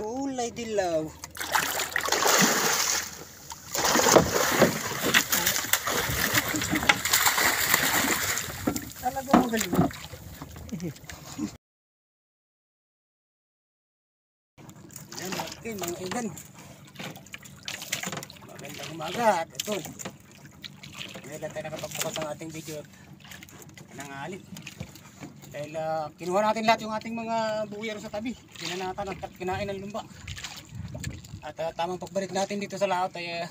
Kulay dilaw. Talaga magaling. Yan, okay mga igan. Magandang umaga. At ito, ngayon lang tayo nakapagpapas ng ating video ng alin. Dahil kinuha natin lahat yung ating mga buyero sa tabi. Pinanatan at kinain ng lumba. At tamang pagbalik natin dito sa laot ay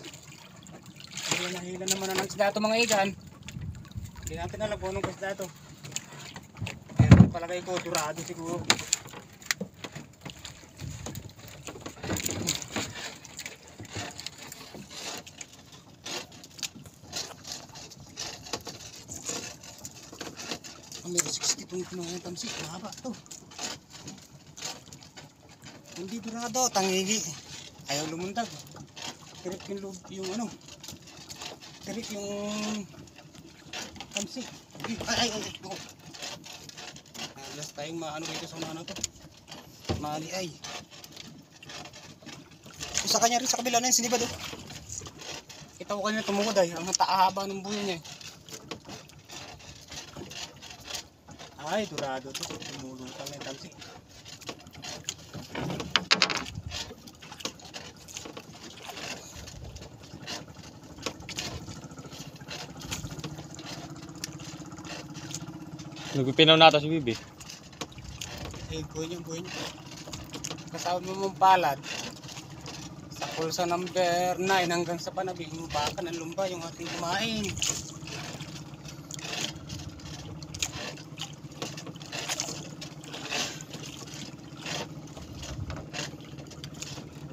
nahila naman ng isda ito mga igan. Hindi natin alam kung anong isda ito. Pero palagay ko durado siguro. May 60 itong kinuha ng tamsik. Mahaba ito. Hindi durado. Tangigi. Ayaw lumundag. Tirik yung ano. Tirik yung tamsik. Ay. Oh. Alas tayong maano dito sa ano to. Mali ay. Sa kanya rin sa kabila na yung sinibad oh. Kita ko kanina tumukod ay. Ang taahaba ng buyo niya eh. Ay, durado to. Tumulutang na yung tamsik. Nagpinaw nata si Bibi. Eh, buhay niyo. Kasama mo mong palad. Sa pulsa number 9 hanggang sa panabi. Baka ng lumba yung ating kumain.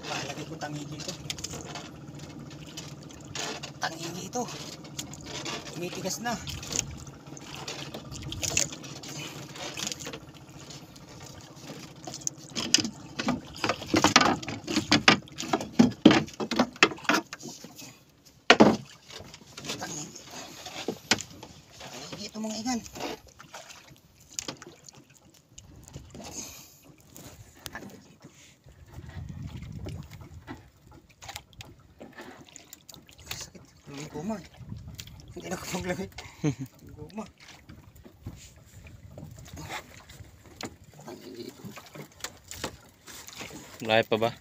Palagay ko tangigi ito. Tangigi ito. Tumitigas na. Ito mga igan. Sakit. May guma. Hindi na ko maglamit. Guma. Malayo pa ba?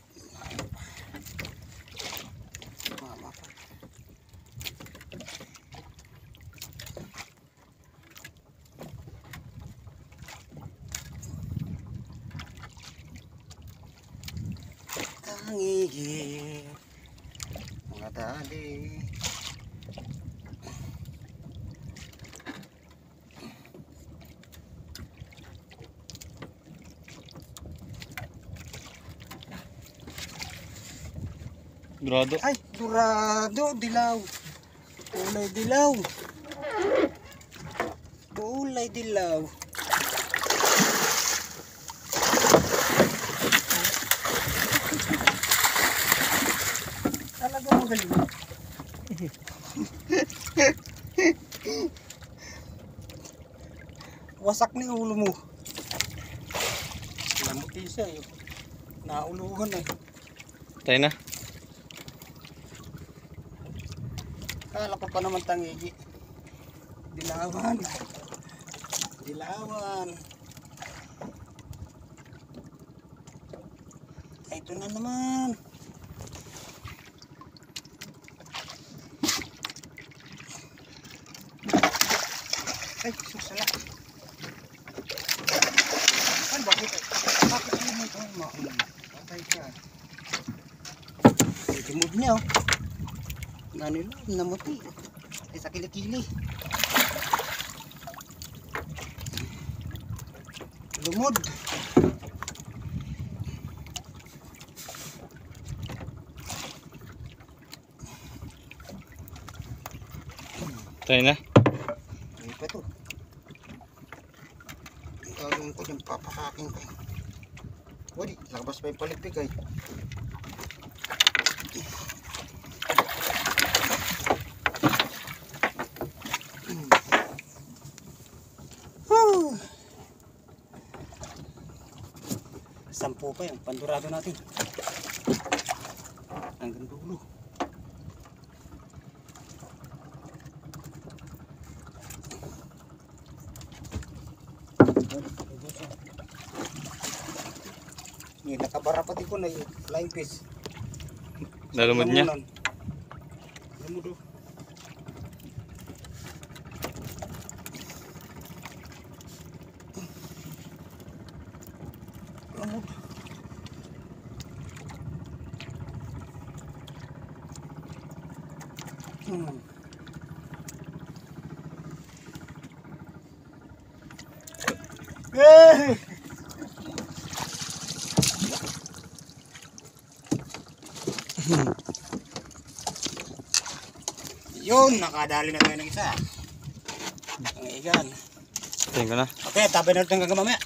Tangigi mga dali. Durado. Ay, durado, dilaw. Kulay dilaw. Kulay dilaw. Talaga magaling. Wasak ni ulo mo. Namuti siya eh. Nauluhan eh. Tayo na. Kala ko pa naman tangigi. Dilawan. Ay, ito na naman. Ay, susala. Ay, bakit mo ito? Patay ka. Timog niya oh. Namuti. Ay, sa kilikili. Lumod. Tayo na. Ay pa to. Gagawin ko yung papakaking ko. Wadi, lakabas pa yung palipig ay. upo pa yung pandurado natin. Hanggang dulo. May nakabara pati ko na yung flying fish. Lalumod niya. Lumod oh. Lumod. Hey! Yun, nakadali na tayo ng isa. Ang igan. Tingin ko na. Okay, tabi na natin hanggang mamaya.